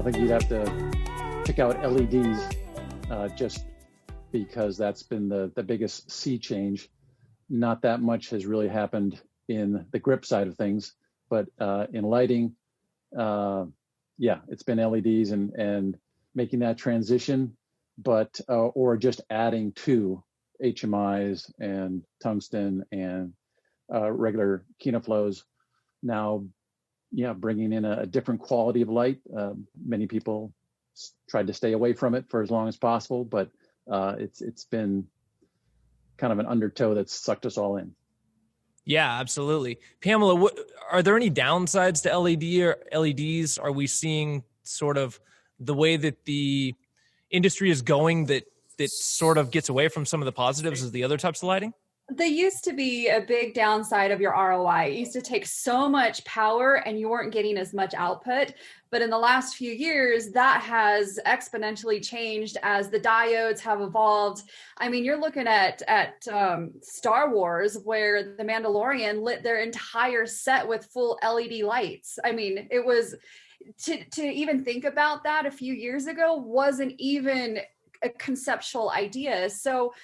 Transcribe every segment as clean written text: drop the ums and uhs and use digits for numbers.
think you'd have to pick out LEDs just because that's been the biggest sea change. Not that much has really happened in the grip side of things, but in lighting, it's been LEDs and making that transition, but or just adding to HMIs and tungsten and regular Kinoflows. Now, bringing in a different quality of light. Many people tried to stay away from it for as long as possible, but it's been kind of an undertow that's sucked us all in. Yeah, absolutely. Pamela, are there any downsides to LED or LEDs? Are we seeing sort of the way that the industry is going that sort of gets away from some of the positives as the other types of lighting? They used to be a big downside of your ROI. It used to take so much power and you weren't getting as much output. But in the last few years, that has exponentially changed as the diodes have evolved. I mean, you're looking at Star Wars, where the Mandalorian lit their entire set with full LED lights. I mean, it was to even think about that a few years ago wasn't even a conceptual idea. So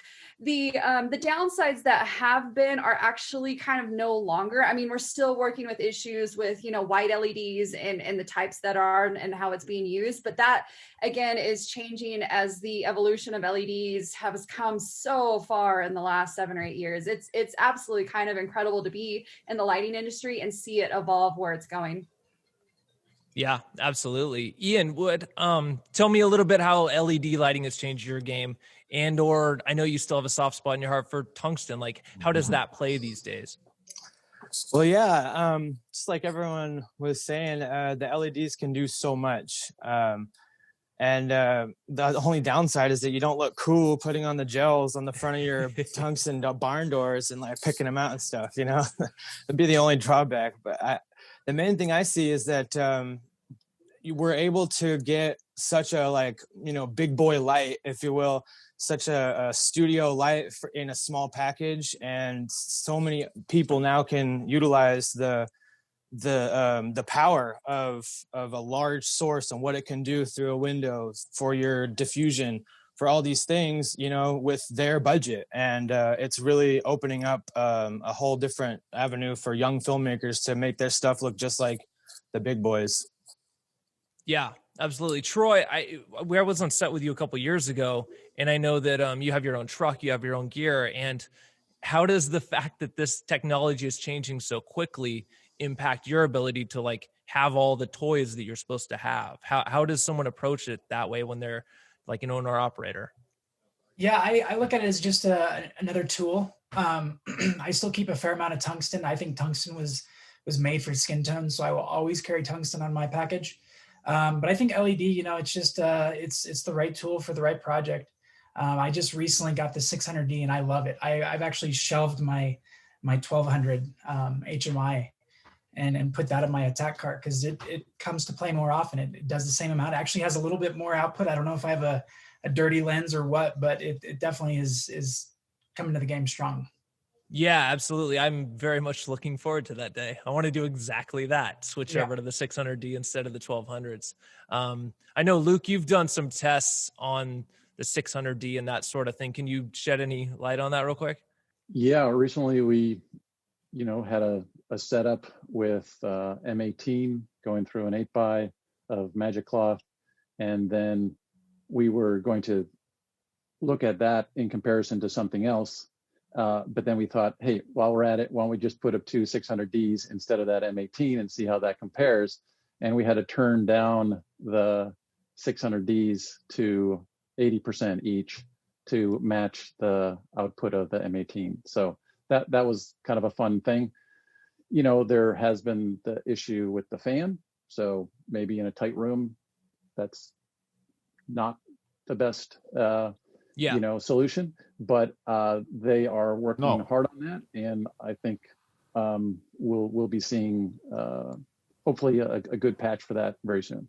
the downsides that have been are actually kind of no longer. I mean, we're still working with issues with, white LEDs and the types that are and how it's being used. But that, again, is changing as the evolution of LEDs has come so far in the last 7 or 8 years. It's absolutely kind of incredible to be in the lighting industry and see it evolve where it's going. Yeah, absolutely. Ian, tell me a little bit how LED lighting has changed your game, or I know you still have a soft spot in your heart for tungsten. Like, how does that play these days? Well, yeah, just like everyone was saying, the LEDs can do so much. And the only downside is that you don't look cool putting on the gels on the front of your tungsten barn doors and like picking them out and stuff, That'd be the only drawback. But the main thing I see is that you were able to get such a big boy light, if you will, such a studio light in a small package, and so many people now can utilize the power of a large source and what it can do through a window for your diffusion, for all these things, with their budget. And it's really opening up a whole different avenue for young filmmakers to make their stuff look just like the big boys. Yeah, absolutely. Troy, I was on set with you a couple of years ago, and I know that you have your own truck, you have your own gear. And how does the fact that this technology is changing so quickly impact your ability to have all the toys that you're supposed to have? How does someone approach it that way when they're like an owner operator? Yeah, I look at it as just another tool. I still keep a fair amount of tungsten. I think tungsten was made for skin tone, so I will always carry tungsten on my package. But I think LED, it's just it's the right tool for the right project. I just recently got the 600D and I love it. I've actually shelved my 1200 HMI and put that in my attack cart because it comes to play more often. It does the same amount. It actually has a little bit more output. I don't know if I have a dirty lens or what, but it definitely is coming to the game strong. Yeah, absolutely. I'm very much looking forward to that day. I want to do exactly that. Switch over to the 600D instead of the 1200s. I know, Luke, you've done some tests on the 600D and that sort of thing. Can you shed any light on that real quick? Yeah, recently we, had a setup with M18 going through an 8x of magic cloth. And then we were going to look at that in comparison to something else. But then we thought, hey, while we're at it, why don't we just put up 2 600Ds instead of that M18 and see how that compares? And we had to turn down the 600Ds to 80% each to match the output of the M18. So that was kind of a fun thing. There has been the issue with the fan. So maybe in a tight room, that's not the best solution, but they are working hard on that, and I think we'll be seeing hopefully a good patch for that very soon.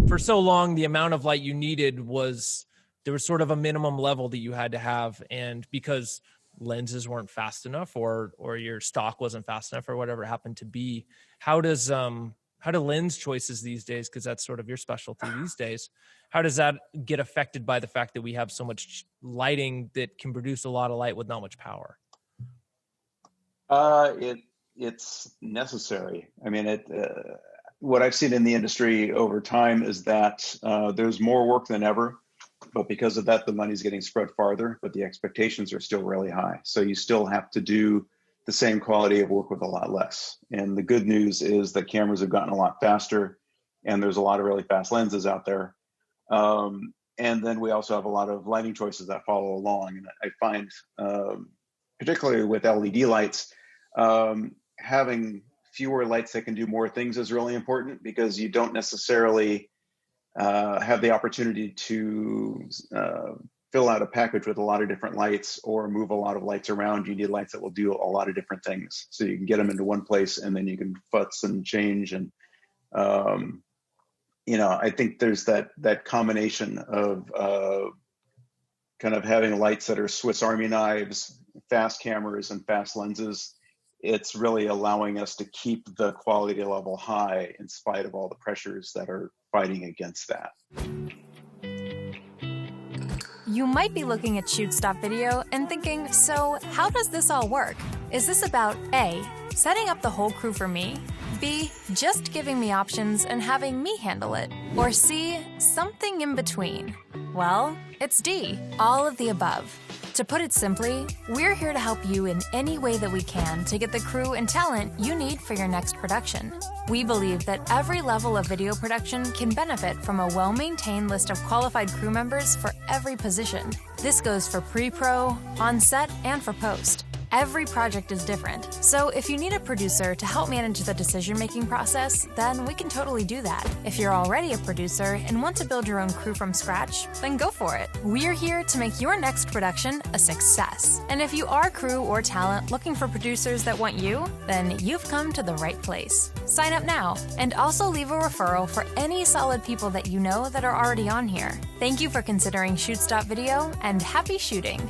For so long, the amount of light you needed there was sort of a minimum level that you had to have, and because lenses weren't fast enough or your stock wasn't fast enough or whatever it happened to be, how does how do lens choices these days, because that's sort of your specialty these days, how does that get affected by the fact that we have so much lighting that can produce a lot of light with not much power? It's necessary. I mean, what I've seen in the industry over time is that there's more work than ever, but because of that, the money's getting spread farther, but the expectations are still really high. So you still have to do the same quality of work with a lot less. And the good news is that cameras have gotten a lot faster, and there's a lot of really fast lenses out there. And then we also have a lot of lighting choices that follow along. And I find, particularly with LED lights, having fewer lights that can do more things is really important, because you don't necessarily have the opportunity to fill out a package with a lot of different lights or move a lot of lights around. You need lights that will do a lot of different things, so you can get them into one place and then you can futz and change. And I think there's that combination of kind of having lights that are Swiss Army knives, fast cameras, and fast lenses. It's really allowing us to keep the quality level high in spite of all the pressures that are fighting against that. You might be looking at Shoots.video and thinking, so how does this all work? Is this about A, setting up the whole crew for me, B, just giving me options and having me handle it, or C, something in between? Well, it's D, all of the above. To put it simply, we're here to help you in any way that we can to get the crew and talent you need for your next production. We believe that every level of video production can benefit from a well-maintained list of qualified crew members for every position. This goes for pre-pro, on-set, and for post. Every project is different, so if you need a producer to help manage the decision-making process, then we can totally do that. If you're already a producer and want to build your own crew from scratch, then go for it. We're here to make your next production a success. And if you are crew or talent looking for producers that want you, then you've come to the right place. Sign up now, and also leave a referral for any solid people that you know that are already on here. Thank you for considering Shoots.video, and happy shooting.